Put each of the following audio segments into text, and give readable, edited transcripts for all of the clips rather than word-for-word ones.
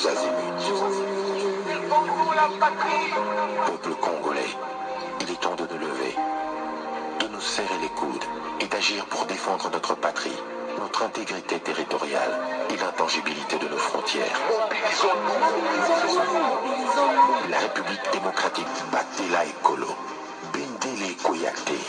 tous azimuts. Peuple congolais, il est temps de nous lever, de nous serrer les coudes et d'agir pour défendre notre patrie, notre intégrité territoriale et l'intangibilité de nos frontières. La République démocratique Batela Ekolo, Bendele Koyate.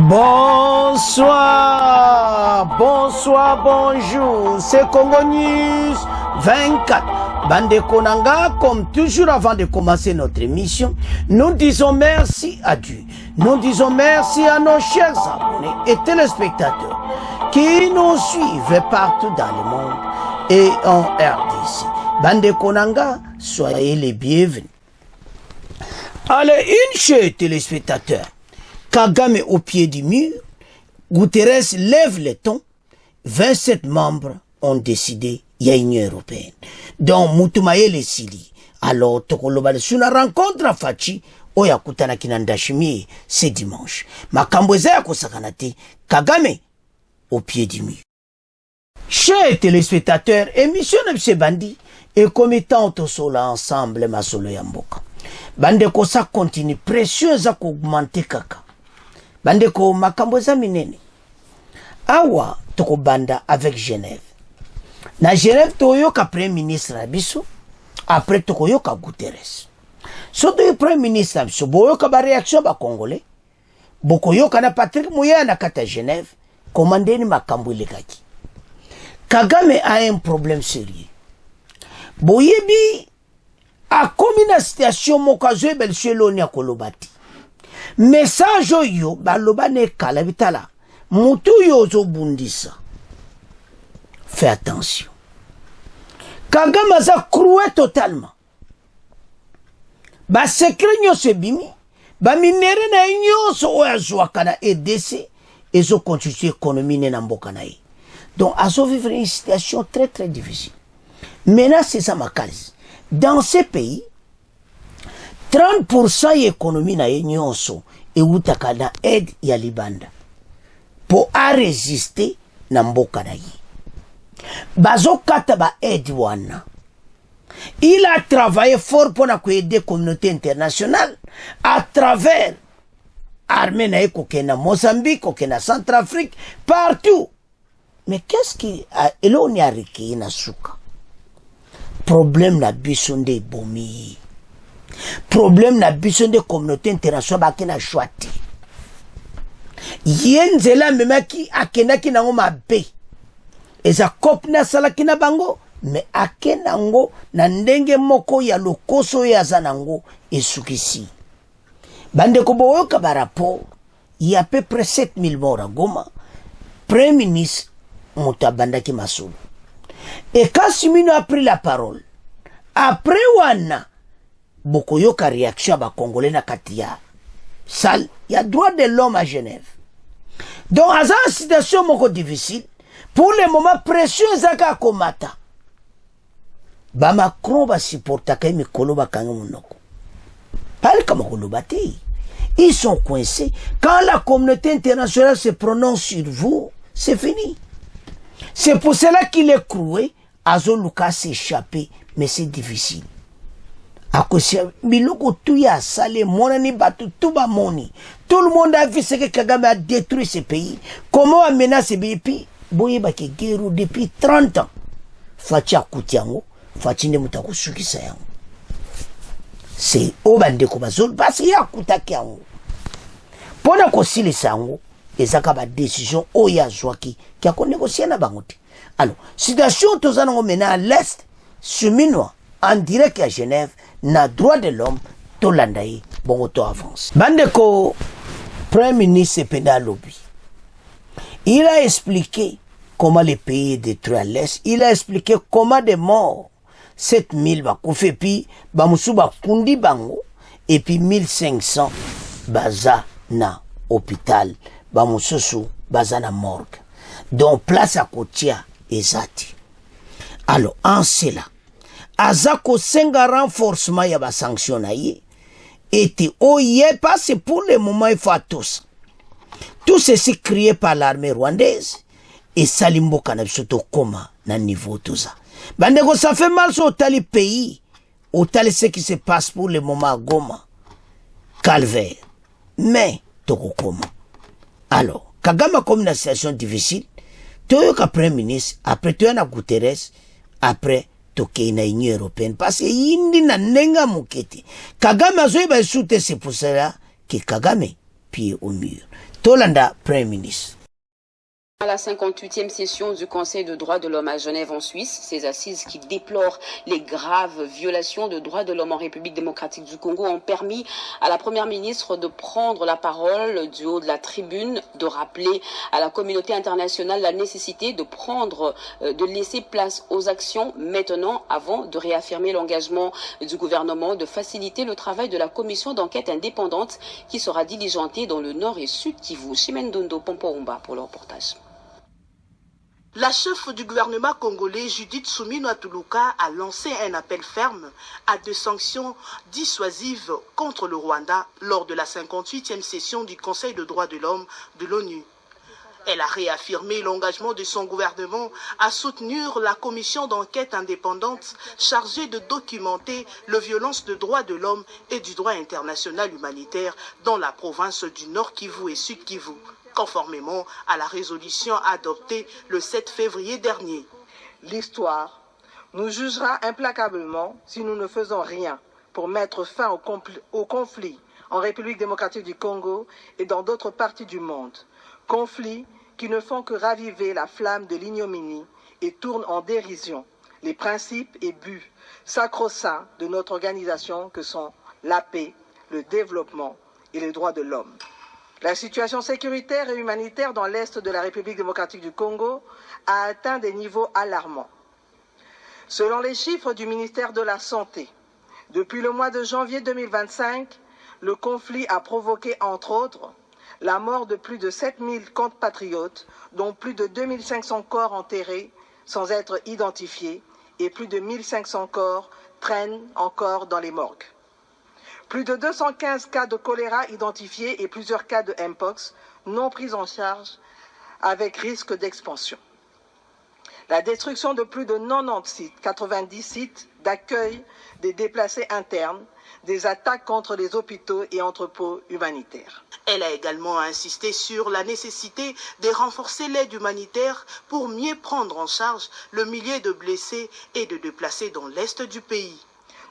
Bonsoir, bonsoir, bonjour, c'est Congo News 24. Bande Konanga, comme toujours avant de commencer notre émission, nous disons merci à Dieu. Nous disons merci à nos chers abonnés et téléspectateurs qui nous suivent partout dans le monde et en RDC. Bande Konanga, soyez les bienvenus. Allez, une chers téléspectateurs. Kagame au pied du mur, Guterres lève le ton, 27 membres ont décidé, il y a une européenne. Donc, Moutumaye le Sili. Alors, Tokolobale, sur la rencontre à Fachi, Oya Kutana Kinandashimi, c'est dimanche. Makambweza ya Kosakanate, Kagame au pied du mur. Chers téléspectateurs, émission de Bandi, et comme étant au ensemble, ma solo yamboka. Bande Kosa continue, précieuse à augmenter kaka. Bande ko makambo za minene. Awa toko banda avec Genève. Na Genève toyoka premier ministre abiso, après toko yoka Guterres. Soto yo premier ministre abiso, boyoka ba réaction ba congolais. Boko yoka na Patrick Mouya na kata Genève, commandeni makambo ilekaki. Kagame a un problème sérieux. Boyebi a komi na situation mokazo bel seloni ya kolobati. Message yo baloba ne kala bitala mutu yo zo bundisa. Fais attention. Kagame za croué totalement. Ba secret nyo se bimi, ba minere na nyo so oazwa kana EDC et zo constituer économie ne mboka na yi. Donc azo vivre une situation très très difficile. Maintenant c'est ça ma case. Dans ces pays 30% l'économie na nyonso et utaka na aide ya libanda pour à résister na mboka na yi. Bazo kata ba aide wana. Il a travaillé fort pour aider la communauté internationale à travers armée na na Mozambique, na Centrafrique, partout. Mais qu'est-ce qui a eloni ariki na suka? Problème na bisonde bomi. Problème na biso de communauté internationale bakena chwati. Yenzela memaki akenaki nango mabe. Eza kopna salaki na bango, mais akenango na ndenge moko ya lokoso ya zanango esukisi. Bande ko boyoka ba rapport, il y a à peu près 7000 morts à Goma. Premier ministre Mutabandaki Masulu. Et quand Simino a pris la parole, après wana Bokoyoka réaction à Congolais na katia. Sal, il y a droit de l'homme à Genève. Donc, à cette situation moko difficile, pour le moment précieux zaka komata. Ba Macron va supporter kay mikolo ba kango monoko. Pas comme kolobati. Ils sont coincés. Quand la communauté internationale se prononce sur vous, c'est fini. C'est pour cela qu'il est croué. Azo Lucas s'est échappé, mais c'est difficile. Biloko tout ya salé, monani batu tout ba moni. Tout le monde a vu ce que Kagame a détruit ce pays. Comment a menacé ce pays? Boye ba ke guerre depuis 30 ans. Fachi akutiango, fachi ne mutako sukisa yango. C'est obande ko bazol parce qu'il y a kutaki yango. Pona ko silisa yango, ezaka ba décision oya zwaki ki a négocier na bangote. Alors, situation tozana mena à l'est, suminois en direct à Genève, na droit de l'homme, to landaï, bon to avance. Bandeko, Premier ministre Penda Lobby, il a expliqué comment les pays est détruit à l'est, il a expliqué comment des morts, 7000 bakoufe, puis bamusu bakundi bango, et puis 1500 baza na hôpital, bamususu baza na morgue. Donc place à Kotia et Zati. Alors, en cela, azako senga renforcement ya ba sanction na ye était pas c'est pour le moment il faut à tous. Tout ceci crié par l'armée rwandaise et Salimbo Kanabsoto Koma na niveau tout ça. Bandeko, ça fait mal sur tali pays, au tali ce qui se passe pour le moment à Goma, calvaire. Mais, toko Koma. Alors, Kagame comme une situation difficile, Toyo ka Premier ministre, après Toyo na Guterres, après Toke na Union européenne, parce que yindi na nenga muketi. Kagame a zoé ba soute, c'est pour cela que Kagame pied au mur. Tolanda, Premier ministre. À la 58e session du Conseil de droits de l'homme à Genève en Suisse, ces assises qui déplorent les graves violations de droits de l'homme en République démocratique du Congo ont permis à la Première ministre de prendre la parole du haut de la tribune, de rappeler à la communauté internationale la nécessité de laisser place aux actions maintenant avant de réaffirmer l'engagement du gouvernement de faciliter le travail de la commission d'enquête indépendante qui sera diligentée dans le nord et sud Kivu. Chimendondo Pompoumba pour le reportage. La chef du gouvernement congolais, Judith Suminwa Tuluka, a lancé un appel ferme à des sanctions dissuasives contre le Rwanda lors de la 58e session du Conseil des droits de l'homme de l'ONU. Elle a réaffirmé l'engagement de son gouvernement à soutenir la commission d'enquête indépendante chargée de documenter les violences de droits de l'homme et du droit international humanitaire dans la province du Nord Kivu et Sud Kivu, conformément à la résolution adoptée le 7 février dernier. L'histoire nous jugera implacablement si nous ne faisons rien pour mettre fin au conflit en République démocratique du Congo et dans d'autres parties du monde. Conflits qui ne font que raviver la flamme de l'ignominie et tournent en dérision les principes et buts sacro-saints de notre organisation que sont la paix, le développement et les droits de l'homme. La situation sécuritaire et humanitaire dans l'est de la République démocratique du Congo a atteint des niveaux alarmants. Selon les chiffres du ministère de la Santé, depuis le mois de janvier 2025, le conflit a provoqué, entre autres, la mort de plus de 7000 compatriotes, dont plus de 2500 corps enterrés sans être identifiés et plus de 1500 corps traînent encore dans les morgues. Plus de 215 cas de choléra identifiés et plusieurs cas de Mpox non pris en charge avec risque d'expansion. La destruction de plus de 90 sites, 90 sites d'accueil des déplacés internes, des attaques contre les hôpitaux et entrepôts humanitaires. Elle a également insisté sur la nécessité de renforcer l'aide humanitaire pour mieux prendre en charge le millier de blessés et de déplacés dans l'est du pays.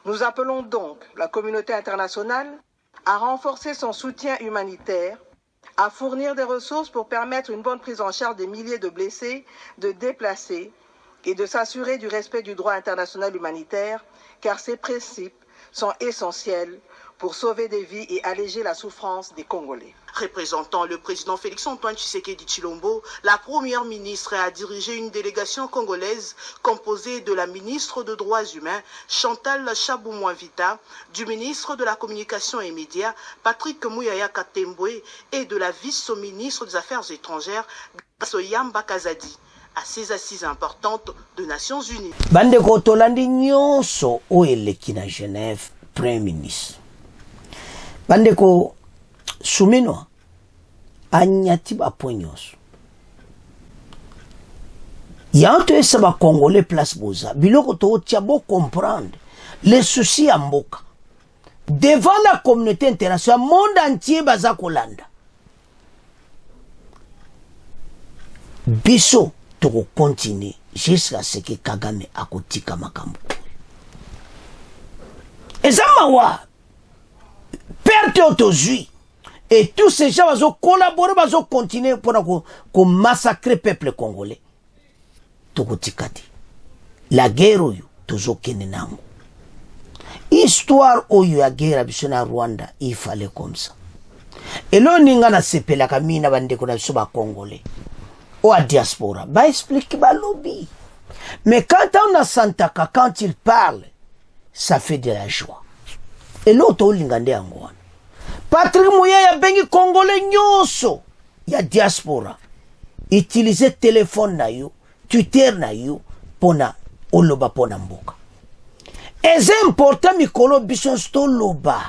Nous appelons donc la communauté internationale à renforcer son soutien humanitaire, à fournir des ressources pour permettre une bonne prise en charge des milliers de blessés, de déplacés et de s'assurer du respect du droit international humanitaire, car ces principes sont essentiels pour sauver des vies et alléger la souffrance des Congolais. Représentant le président Félix-Antoine Tshisekedi Tshilombo, la première ministre a dirigé une délégation congolaise composée de la ministre des Droits humains, Chantal Chabou-Mouavita, du ministre de la Communication et Médias, Patrick Mouyaya Katembwe, et de la vice-ministre des Affaires étrangères, Soyamba Kazadi, à ces assises importantes de Nations Unies. Bandeko tolandi nyonso oeleki na Genève, Premier ministre. Bandeko Suminwa anyati bapo nyonso. Yanto esaba Congolais place boza. Biloko to tiabo comprendre les soucis à mboka. Devant la communauté internationale, le monde entier baza kolanda. Biso toko continuer jusqu'à ce que Kagame akotika makambo. Ezamawa perte autojui. Et tous ces gens vont collaborer, vont continuer pour massacrer le peuple congolais. Tokotikati. La guerre oyo toujours kenenango. Histoire oyo ya guerre abisona Rwanda, il fallait comme ça. Et là ninga na sepela kamina bandeko na biso ba congolais. Ou à diaspora, bah explique ba lobby. Mais quand on a Santaka, quand il parle, ça fait de la joie. Et l'autre lingande angwana. Patrick Mouyaya bengi Congolais nyonso ya diaspora. Utiliser téléphone na yo, Twitter na yo pona oloba pona mboka. Et c'est important mikolo biso stoloba.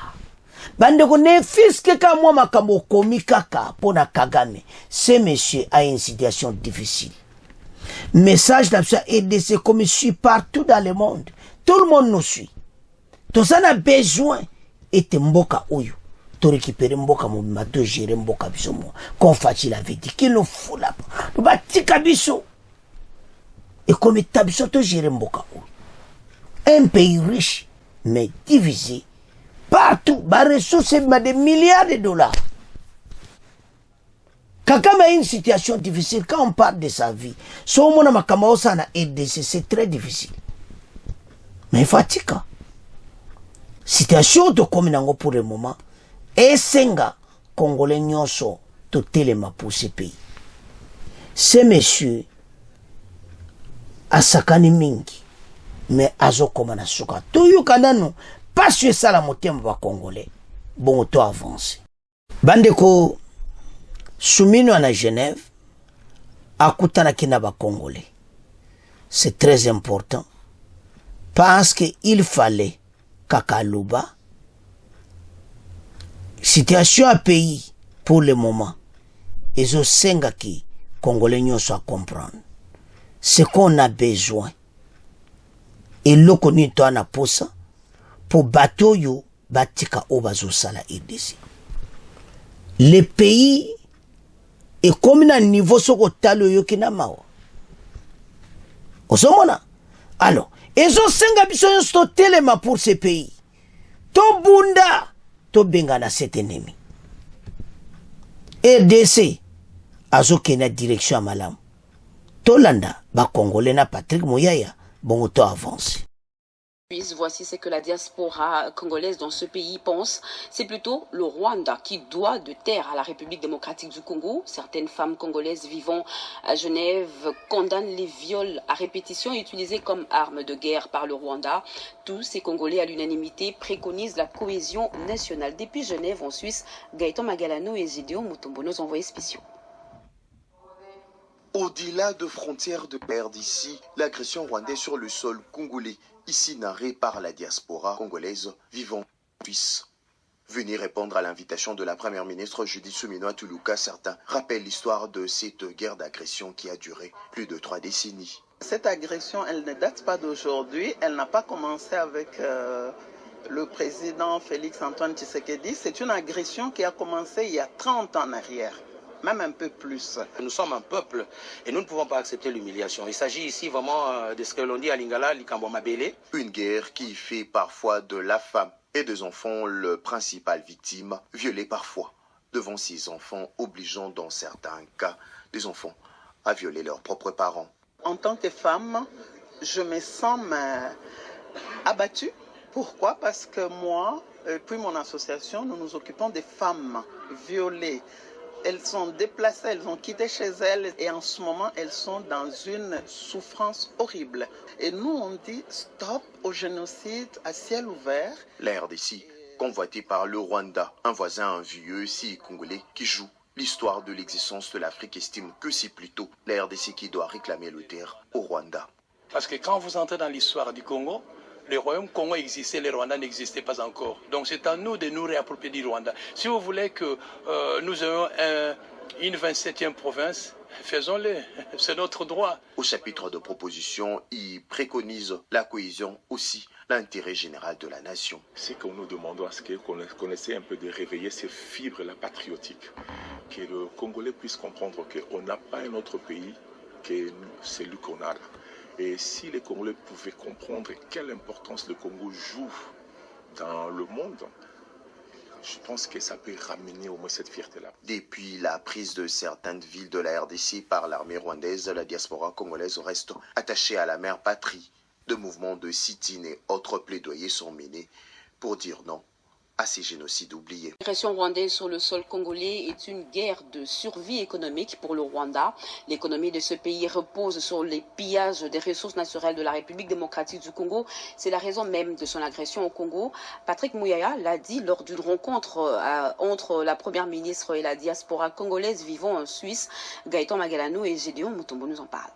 Bandeko ne fiske ka mwa makambo komi kaka pona Kagame. Ce monsieur a une situation difficile. Message d'absence EDC comme je suis partout dans le monde. Tout le monde nous suit. Tout ça a besoin et mboka oyo. To récupérer mboka mobima to gérer mboka biso mo. Qu'on facile avait dit qu'il nous fout là. Nous batika biso. Et comme tabiso to gérer mboka oyo. Un pays riche mais divisé. Partout, bah ressources des milliards de dollars. Kagame a une situation difficile quand on parle de sa vie. Son mon amakama na EDC, c'est très difficile. Mais fatika. Situation de communango pour le moment. Et senga congolais nyonso to telema pour ce pays. Ce monsieur asakani mingi mais azo komana suka. To yukanano pas sur ça la motema ba congolais. Bon to avance. Bandeko Soumino à Genève, akutana kina ba congolais. C'est très important parce qu'il fallait Kakaluba. Situation à pays pour le moment. Ils ont senga qui congolais n'y soit comprendre. Ce qu'on a besoin. Et le connu toi na posa pour bateau yo batika obazo sala EDC. Les pays et comme na niveau soko talo yo kina mao. Osomona. Alors, ils ont senga biso yo sto telema pour ces pays. To bunda to benga na cet ennemi. RDC azo kena direction malam. To landa ba congolais na Patrick Muyaya bon to avance. Voici ce que la diaspora congolaise dans ce pays pense. C'est plutôt le Rwanda qui doit de terre à la République démocratique du Congo. Certaines femmes congolaises vivant à Genève condamnent les viols à répétition utilisés comme armes de guerre par le Rwanda. Tous ces Congolais à l'unanimité préconisent la cohésion nationale. Depuis Genève en Suisse, Gaëtan Magalano et Gideon Mutombo, nos envoyés spéciaux. Au-delà de frontières de paix d'ici, l'agression rwandaise sur le sol congolais, ici narrée par la diaspora congolaise vivant en Suisse. Venir répondre à l'invitation de la première ministre Judith Suminwa Tuluka, certains rappellent l'histoire de cette guerre d'agression qui a duré plus de 3 décennies. Cette agression, elle ne date pas d'aujourd'hui, elle n'a pas commencé avec le président Félix Antoine Tshisekedi, c'est une agression qui a commencé il y a 30 ans en arrière. Même un peu plus. Nous sommes un peuple et nous ne pouvons pas accepter l'humiliation. Il s'agit ici vraiment de ce que l'on dit à Lingala, Likambo Mabele. Une guerre qui fait parfois de la femme et des enfants le principal victime, violée parfois devant ses enfants, obligeant dans certains cas des enfants à violer leurs propres parents. En tant que femme, je me sens abattue. Pourquoi? Parce que moi, puis mon association, nous nous occupons des femmes violées. Elles sont déplacées, elles ont quitté chez elles et en ce moment, elles sont dans une souffrance horrible. Et nous, on dit stop au génocide à ciel ouvert. La RDC, convoitée par le Rwanda, un voisin envieux, si congolais, qui joue l'histoire de l'existence de l'Afrique, estime que c'est plutôt la RDC qui doit réclamer le terre au Rwanda. Parce que quand vous entrez dans l'histoire du Congo, le royaume Congo existait, le Rwanda n'existait pas encore. Donc c'est à nous de nous réapproprier du Rwanda. Si vous voulez que nous ayons une 27e province, faisons-le. C'est notre droit. Au chapitre de proposition, il préconise la cohésion aussi, l'intérêt général de la nation. Ce que nous demandons à ce qu'on essaie un peu de réveiller ces fibres-là patriotiques. Que le Congolais puisse comprendre qu'on n'a pas un autre pays que celui qu'on a là. Et si les Congolais pouvaient comprendre quelle importance le Congo joue dans le monde, je pense que ça peut ramener au moins cette fierté-là. Depuis la prise de certaines villes de la RDC par l'armée rwandaise, la diaspora congolaise reste attachée à la mère patrie. De mouvements de sit-in et autres plaidoyers sont menés pour dire non à ces génocides oubliés. L'agression rwandaise sur le sol congolais est une guerre de survie économique pour le Rwanda. L'économie de ce pays repose sur les pillages des ressources naturelles de la République démocratique du Congo. C'est la raison même de son agression au Congo. Patrick Muyaya l'a dit lors d'une rencontre entre la première ministre et la diaspora congolaise vivant en Suisse. Gaëtan Magalano et Gideon Mutombo nous en parlent.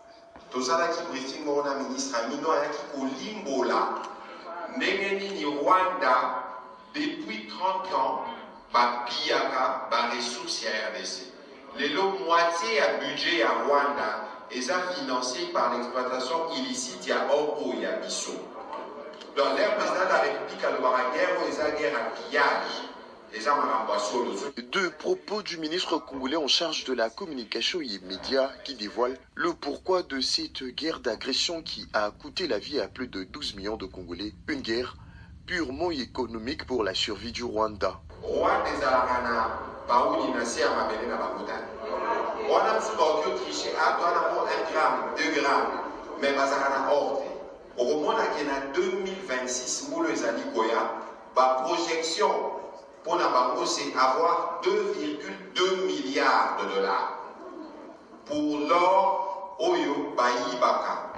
Ndengeni Rwanda, depuis 30 ans, ba piyaka, ba ressources à RDC. Les moitié à budget à Rwanda est financé par l'exploitation illicite à Oro et à Bissau. Donc, l'air président de la République a le guerre à pillage. De propos du ministre congolais en charge de la communication et médias qui dévoile le pourquoi de cette guerre d'agression qui a coûté la vie à plus de 12 millions de Congolais. Une guerre purement économique pour la survie du Rwanda. Au moment où 2026, la projection pour Nabango, c'est avoir 2,2 milliards de dollars pour l'or Oyo Baïbaka.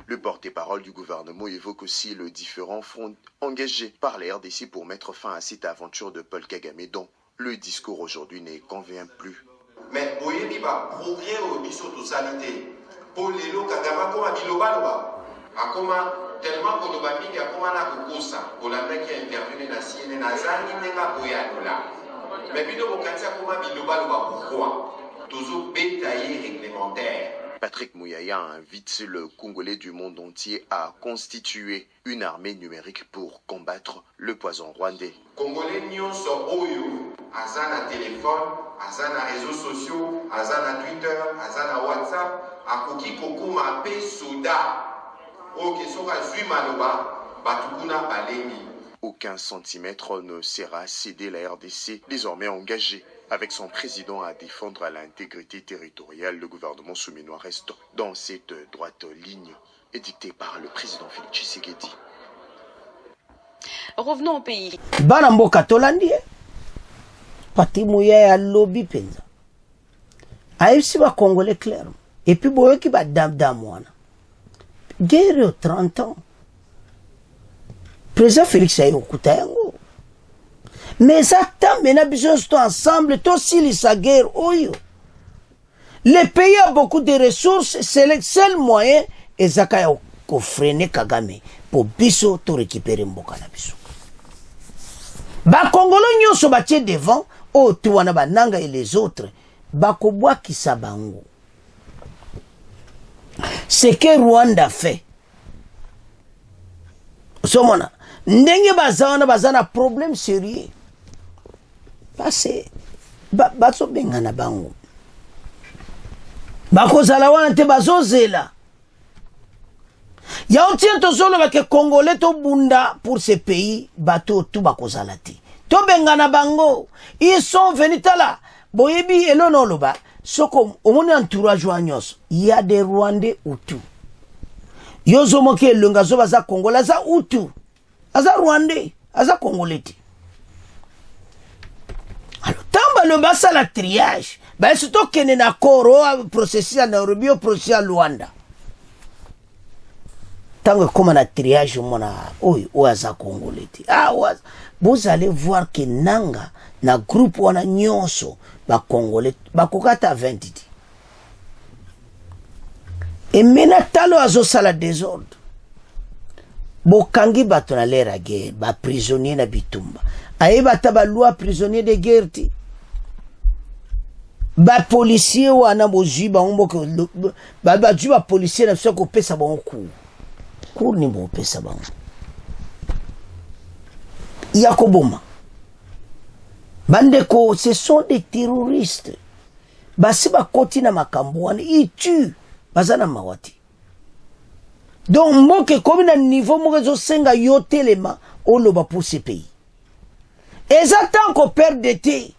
Le porte-parole du gouvernement évoque aussi le différents fronts engagés par la RDC pour mettre fin à cette aventure de Paul Kagame dont le discours aujourd'hui ne convient plus. Mais Boyebi va progrès au biso totalité. Pour les lots Kagame comme Abilobaloba. Akoma tellement que le bami a comme na kokosa pour la mec qui a intervenu dans CNN Nazani nenga boyanola. Mais puis donc quand ça comme Abilobaloba pourquoi toujours bétaillé réglementaire. Patrick Mouyaya invite le Congolais du monde entier à constituer une armée numérique pour combattre le poison rwandais. Congolais nyonso oyo azana téléphone, azana réseaux sociaux, azana Twitter, azana WhatsApp, akoki kokuma pe soda. Aucun centimètre ne sera cédé. La RDC, désormais engagée avec son président à défendre l'intégrité territoriale. Le gouvernement souminois reste dans cette droite ligne édictée par le président Félix Tshisekedi. Revenons au pays. Barambo Katolandi, Patimouya ya lobby penza. Aïsi va Congolais clair. Et puis boyo qui va damouana. Guerre 30 ans. Président Félix a eu au Koutayango. Mais ça tant maintenant besoin de ensemble, tout si sa guerre. Le pays a beaucoup de ressources, c'est le seul moyen et Zakaya ko freiner Kagame pour biso to récupérer mboka na biso. Ba Congolo nyonso batie devant o tuwana bananga et les autres ba ko bwa kisabango. Ce que Rwanda fait. Somona, ndenge bazana problème sérieux. Parce baso bengana bango. Bakozala wana te bazozela. Ya otien to solo ba ke Congolais to bunda pour ce pays bato tout bakozala te. To bengana bango, ils sont venus là. Boyebi elono loba. Soko omoni entourage wa nyos, il y a des Rwandais Hutus. Yozo moke lungazo baza Congolais za Hutu. Aza Rwandais, aza Congolais. Alors tamba le basa la triage. Ba surtout kene na koro processus à Nairobi au processus à Luanda. Tango comme na triage mona o aza Congolais. Vous allez voir que nanga na groupe wana nyonso ba Congolais ba kokata 20 dit. Et mena talo azo sala désordre. Bokangi bato na lera guerre, ba prisonnier na bitumba. Aeba taba loi prisonnier de guerre ti. Ba policier wana bozui ba ombo ko ba ju ba policier na soko pesa ba ku. Cour ni bo pesa ba. Yakoboma. Bandeko, ce sont des terroristes. Basi ba koti na makambo wana, ils tuent. Bazana mawati. Donc, moke comme na niveau moke senga yotelema oloba pour ce pays. Et ça tant qu'on perd d'été.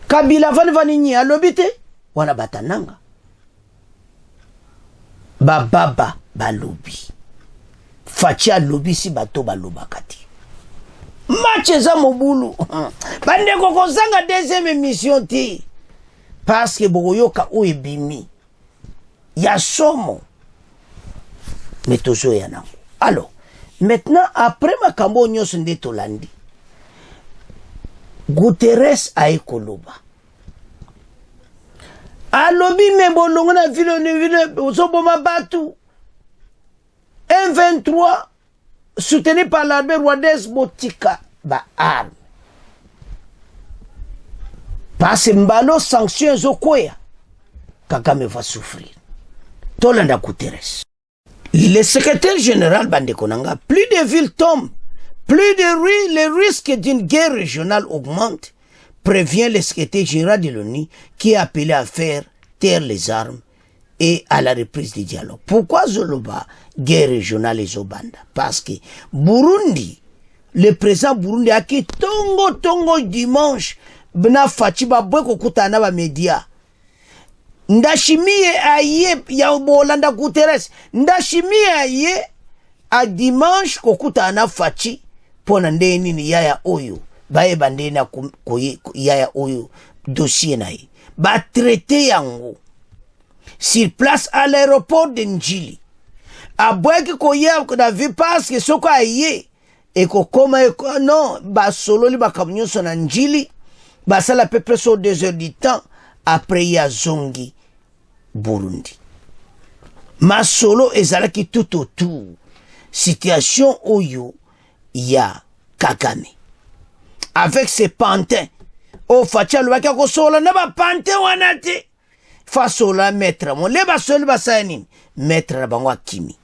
Kabila vanini alobite wana batananga. Baba balobi. Fatia lobi si bato balobakati. Match za mobulu. Bande koko zanga deuxième émission ti. Parce que boyoka ou ebimi. Ya somo. Mais toujours yana. Alors, maintenant après makambo nyonso nde tolandi. Guterres a ekoloba. Alobi membolongo na ville ozo boma batu. M23 soutenu par l'armée rwandaise botika ba arme parce mbalo sanctions zokoya Kagame va souffrir. Tolanda Guterres. Le secrétaire général Bandekonanga, plus de villes tombent, plus les risques d'une guerre régionale augmentent, prévient le secrétaire général de l'ONU qui est appelé à faire taire les armes et à la reprise du dialogue. Pourquoi Zoloba, guerre régionale et Zobanda? Parce que Burundi, le président Burundi a qui tongo dimanche, bna fachiba bweko kutana ba media. Ndashimie aye ya Bolanda Guterres. Ndashimie aye a dimanche kokutana fachi pona ndeni ni yaya oyo. Bae bandena yaya oyo dossier na ye. Ba traité yango. Sur place à l'aéroport de Njili. Abweki koye na vi parce que soko aye. Eko koma eko non ba solo li ba kamunyo na Njili. Ba sala peu sur 2 heures du temps après ya zongi Burundi. Masolo ezalaki tout autour. Situation oyo ya Kagame. Avec ses pantins. O facha lwaki akosola na ba pantin wanate. Fasola maître mon leba soli basani maître na bango kimi.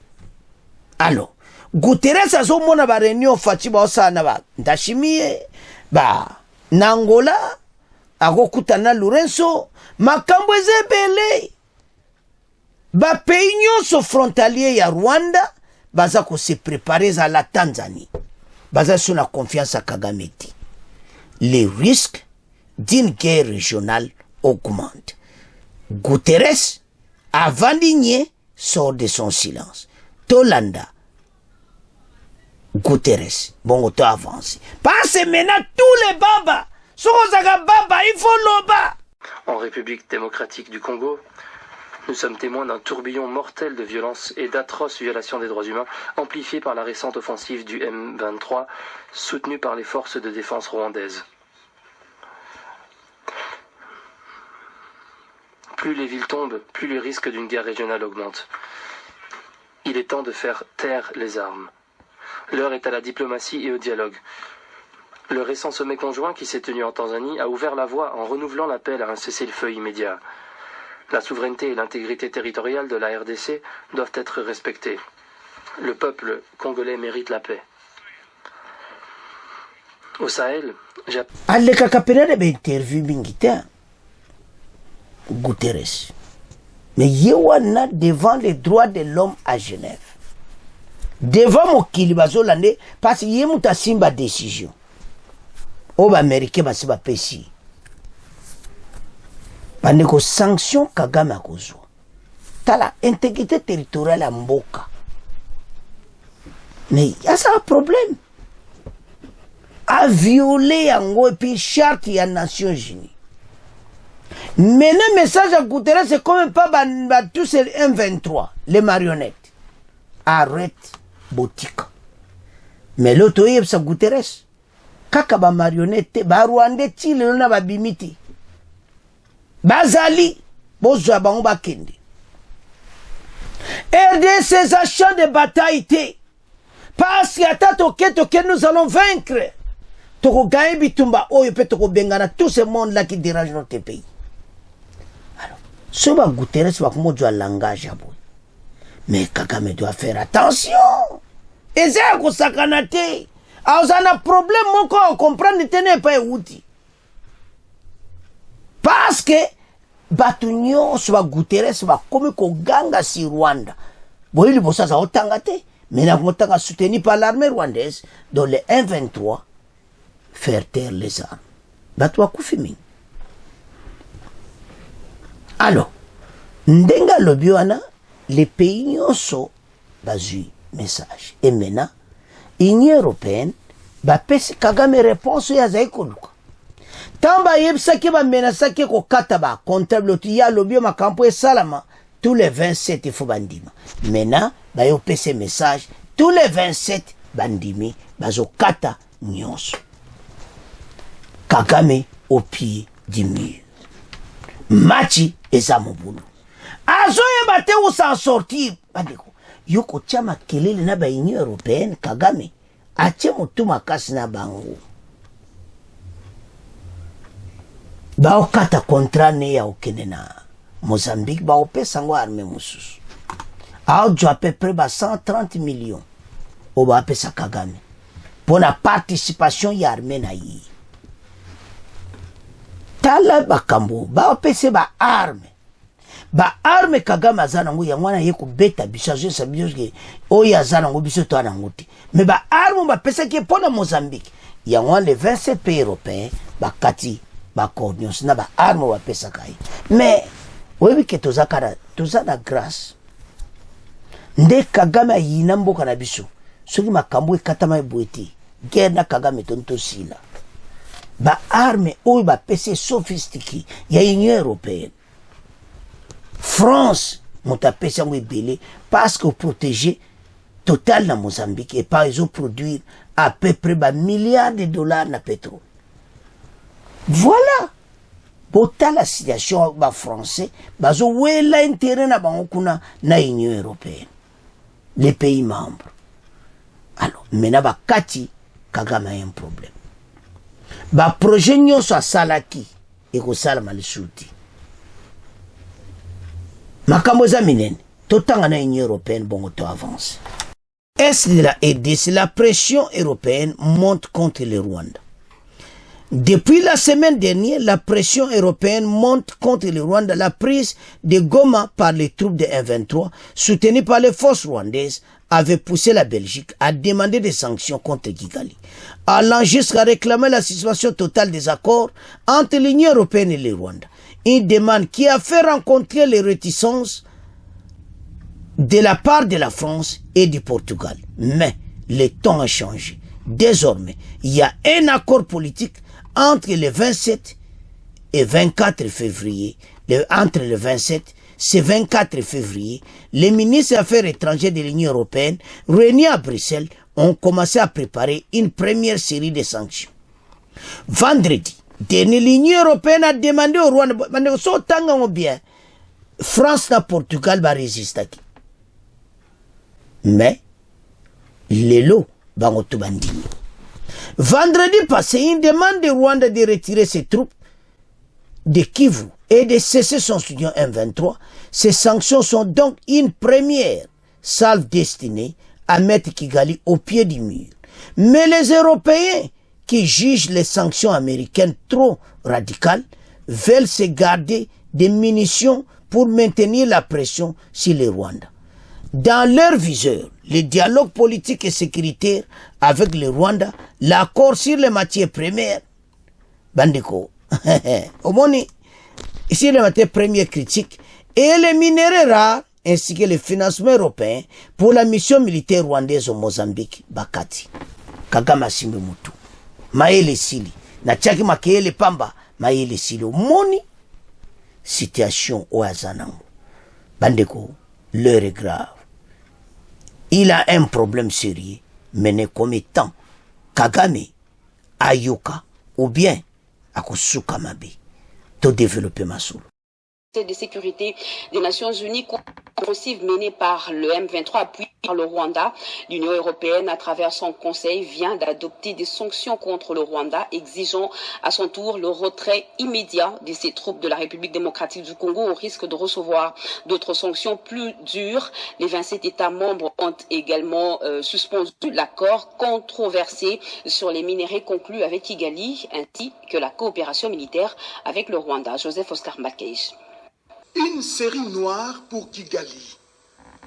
Alors, Guterres azo mona ba réunion fachi ba osana ba ndashimie ba Nangola akokutana Lorenzo makambo ezebele. Ba pays nyonso frontalier ya Rwanda baza ko se préparer à la Tanzanie. Baza sur la confiance à Kagame. Les risques d'une guerre régionale augmentent. Guterres, avant d'igner, sort de son silence. Tolanda, Guterres, bon auto avancé. Parce maintenant tous les babas, il faut l'oba. En République démocratique du Congo, nous sommes témoins d'un tourbillon mortel de violence et d'atroces violations des droits humains, amplifiées par la récente offensive du M23, soutenue par les forces de défense rwandaises. Plus les villes tombent, plus le risque d'une guerre régionale augmente. Il est temps de faire taire les armes. L'heure est à la diplomatie et au dialogue. Le récent sommet conjoint qui s'est tenu en Tanzanie a ouvert la voie en renouvelant l'appel à un cessez-le-feu immédiat. La souveraineté et l'intégrité territoriale de la RDC doivent être respectées. Le peuple congolais mérite la paix. Au Sahel, Guterres. Mais Yewana devant les droits de l'homme à Genève. Devant mon Kilibazolande, parce qu'il y a une simba décision. Au Américain, c'est pas pessi. Parce que sanction Kagame a causé. T'as la intégrité territoriale à Mboka. Mais il y a ça un problème. A violer en et puis charte des Nations Unies. Maintenant, message à Guterres, c'est quand même pas tous ces M23, les marionnettes. Arrête, Botika. Mais l'autre, c'est Guterres. Kaka ba marionnette, ba Rwanda, tile, l'on a ba bimiti. Bazali, bozwa ba on ba kende. Aider ces achats de bataille, parce que nous allons vaincre. Toko gagne bitumba, oh, peut toko bengana, tout ce monde-là qui dérange notre pays. Alors, ce va Guterres va comme du langage à bout. Mais Kagame doit faire attention. Et c'est un sakanate. Alors, ça a un problème, mon corps, comprendre, ne tenez pas outil. Parce que, Batunyo, soit Guterres, va comme ko ganga si Rwanda. Bon, il bossa ça otangate. Mais n'a pas soutenu par l'armée rwandaise, dans les M23, faire taire les armes. Batwa Koufimi. Alors, Ndenga Lobioana, les pays nyonso bazu message. Et maintenant, l'Union européenne, pesi Kagame réponse ya zaikoluka. Tamba yebsaki ba menasaki ko kataba comptable ya lobio makampo salama tous les 27 il faut bandima. Maintenant, yo pesi message tous les 27 bandimi bazo kata nyonso. Kagame au pied du mur. Machi et Zamobulu. Azoye bate ou s'en sortir. yoko tia makelele na ba Union Européenne Kagame atie motu makasi na bango baokata contrat ne ya okende na Mozambique baopesa ngo armée mosusu aojo à peu près 130 millions o bapesa Kagame pour la participation ya armée na yi tala bakambo baopesa ba arme Kagame azana ngo ya mwana ye kubeta bisazo sa bisoke oya azana ngo biso to ana ngote mais ba arme bapesa ki pona Mozambique ya mwana les 27 pays européens bakati ba coordination na ba arme bapesa kai mais wewe ke tozakara tozana grâce nde Kagame yina mboka na biso soki makambo ekatama eboete guerre na Kagame tonto sila ba arme oyo bapesa sophistiqué ya Union Européenne France moto apesa yango ebele parce que protéger Total na Mozambique et pas ils ont produire à peu près ba milliards de dollars na pétrole. Voilà. Bota la situation ba français bazo wela intérêt na bango kuna na Union Européenne. Les pays membres. Alors, maintenant ba kati Kagame a un problème. Ba projet nyonso asalaki ekosala malisuti. Makambo za minene totanga na Union Européenne bongo to avance. Est-ce de la aider si la pression européenne monte contre le Rwanda? Depuis la semaine dernière, la pression européenne monte contre le Rwanda. La prise de Goma par les troupes de M23, soutenues par les forces rwandaises, avait poussé la Belgique à demander des sanctions contre Kigali, allant jusqu'à réclamer la suspension totale des accords entre l'Union européenne et le Rwanda. Une demande qui a fait rencontrer les réticences de la part de la France et du Portugal. Mais le temps a changé. Désormais, il y a un accord politique entre le 27 et 24 février. Entre le 27 et 24 février, les ministres des Affaires étrangères de l'Union européenne, réunis à Bruxelles, ont commencé à préparer une première série de sanctions. Vendredi dernier, l'Union européenne a demandé au Rwanda, bien, France et Portugal va résister. Mais, les lots, vendredi passé, une demande de Rwanda de retirer ses troupes de Kivu et de cesser son soutien M23. Ces sanctions sont donc une première salve destinée à mettre Kigali au pied du mur. Mais les Européens qui jugent les sanctions américaines trop radicales veulent se garder des munitions pour maintenir la pression sur le Rwanda. Dans leur viseur, le dialogue politique et sécuritaire avec le Rwanda, l'accord sur les matières premières, Bandeko, Omoni, ici les matières premières critiques, et les minéraux rares, ainsi que le financement européen pour la mission militaire rwandaise au Mozambique, Bakati, Kagame Asimbe Mutu, Maele Sili, Nachaki Makele Pamba, Maele Sili, Omoni, situation au Azanango, Bandeko, l'heure est grave. Il a un problème sérieux, mené comme étant Kagame, Ayoka, ou bien Akosuka Mabe, to développer Massoul. De sécurité des Nations Unies offensive menée par le M23 appuyé par le Rwanda. L'Union européenne, à travers son conseil, vient d'adopter des sanctions contre le Rwanda, exigeant à son tour le retrait immédiat de ses troupes de la République démocratique du Congo au risque de recevoir d'autres sanctions plus dures. Les 27 États membres ont également suspendu l'accord controversé sur les minéraux conclus avec Kigali, ainsi que la coopération militaire avec le Rwanda. Joseph Oscar Makeish. Une série noire pour Kigali.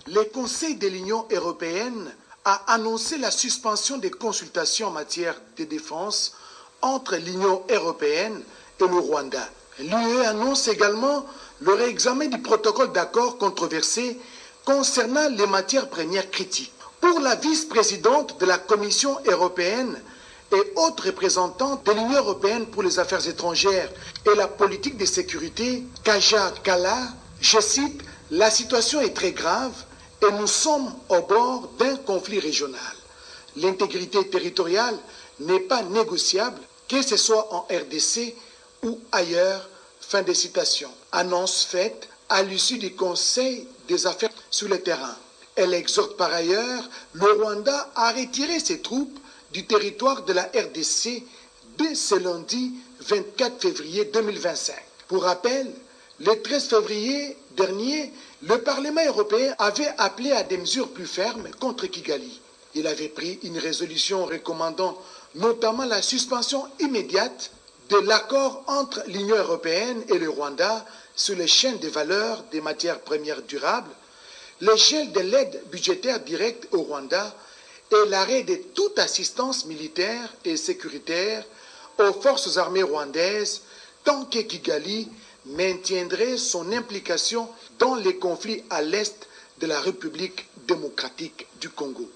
Le Conseil de l'Union européenne a annoncé la suspension des consultations en matière de défense entre l'Union européenne et le Rwanda. L'UE annonce également le réexamen du protocole d'accord controversé concernant les matières premières critiques. Pour la vice-présidente de la Commission européenne et haute représentante de l'Union européenne pour les affaires étrangères et la politique de sécurité, Kaja Kala, je cite, « La situation est très grave et nous sommes au bord d'un conflit régional. L'intégrité territoriale n'est pas négociable, que ce soit en RDC ou ailleurs. » Fin de citation. Annonce faite à l'issue du Conseil des affaires sur le terrain. Elle exhorte par ailleurs le Rwanda à retirer ses troupes du territoire de la RDC dès ce lundi 24 février 2025. Pour rappel, le 13 février dernier, le Parlement européen avait appelé à des mesures plus fermes contre Kigali. Il avait pris une résolution recommandant notamment la suspension immédiate de l'accord entre l'Union européenne et le Rwanda sur les chaînes de valeur des matières premières durables, le gel de l'aide budgétaire directe au Rwanda et l'arrêt de toute assistance militaire et sécuritaire aux forces armées rwandaises tant que Kigali maintiendrait son implication dans les conflits à l'est de la République démocratique du Congo.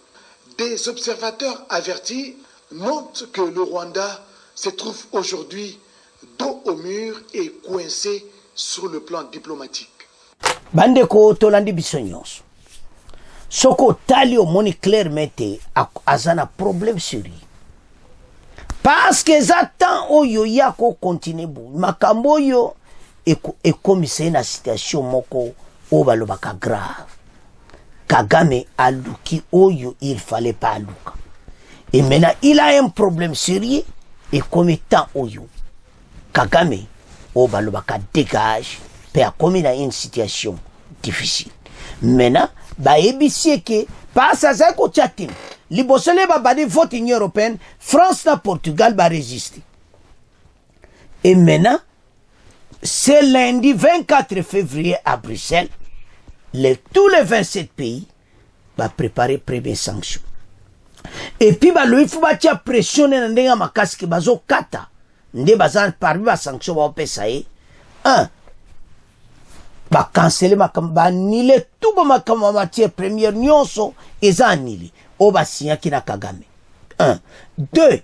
Des observateurs avertis notent que le Rwanda se trouve aujourd'hui dos au mur et coincé sur le plan diplomatique. Bande ko tolandi biso nyonso soko tali omoni clairement azana problème suri parce que zatan oyo yako continue bu makambo yo ekomise na situation moko o balobaka grave. Kagame aluki oyo il fallait pas aluka et maintenant il a un problème sérieux et comme temps oyo Kagame o balobaka dégage pe a commis dans une situation difficile. Maintenant, ebisi que passe à ça ko chatim. Libosele ba badi vote Union européenne, France na Portugal va résister. Et maintenant, c'est lundi 24 février à Bruxelles, tous les 27 pays va préparer première sanction. Et puis il faut batia pressionner na ndenga makasi ke bazo kata. Nde bazan parmi ba sanction ba opesa e. 1 ba canceller ba annule tout ba makama matière première nyonso eza annulé o ba signa kina Kagame. 1 2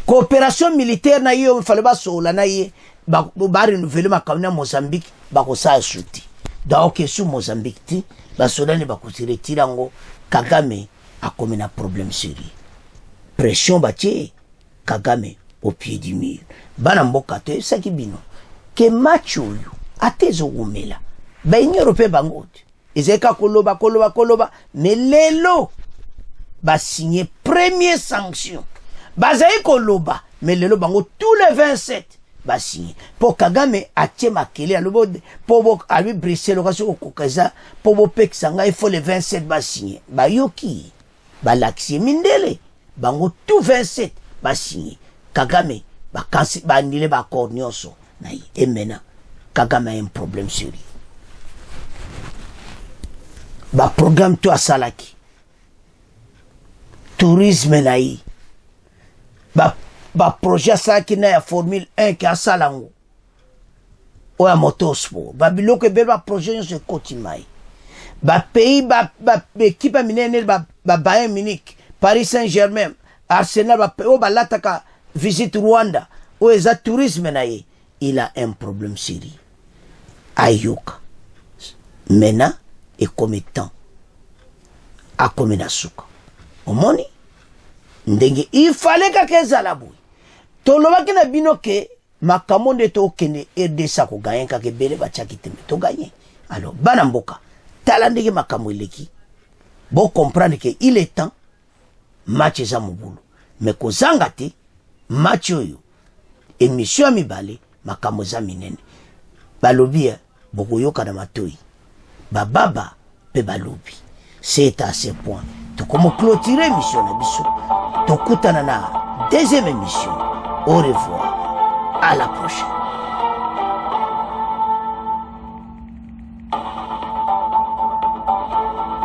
coopération militaire na yo il fallait ba sola na ye ba renouveler makamna Mozambique ba ko sa souti donc sur Mozambique ti ba sola ne ba ko retirer ngo Kagame a comme un problème sérieux. Pression batie Kagame au pied du mur. Bana mboka te sakibino ke match oyo atezo umela ba Union européenne bangote ezeka koloba mais lelo ba signer première sanction bazayi koloba mais lelo bango tous les 27 ba signer pour Kagame atie makele alobo pour abi Bruxelles okaso kokaza pour bo pexanga il faut les 27 ba signer ba yoki ba laxi mindele bango tout 27 ba signer Kagame ba kansi ba nile ba cornioso na et maintenant Kagame a un problème sérieux. Ba programme to asalaki tourisme na yi ba projet salaki na ya formule 1 ki asalango o ya motorsport ba biloko be ba projet yo se kotimai ba pays ba équipe minene ba Bayern Munich, Paris Saint-Germain, Arsenal ba o ba lataka visite Rwanda o eza tourisme na yi. Il a un problème sérieux. Ayoka. Maintenant, et comme temps, a comme na suka. Omoni? Ndenge, il fallait que ça boui. Toloba ki na bino ke, makamonde to kene RDC ko gagner ka ke bele ba tchakiteme to gagner. Alors, bana mboka, tala ndenge makamo eleki. Bon comprendre que il est temps match za mobulu. Mais ko zangate match oyo émission mibale makamo za minene. Balobi bokoyoka na matoi. Bababa pe balobi. C'est à ce point. To comme clôturer émission na biso. To kutana na deuxième émission. Au revoir. À la prochaine.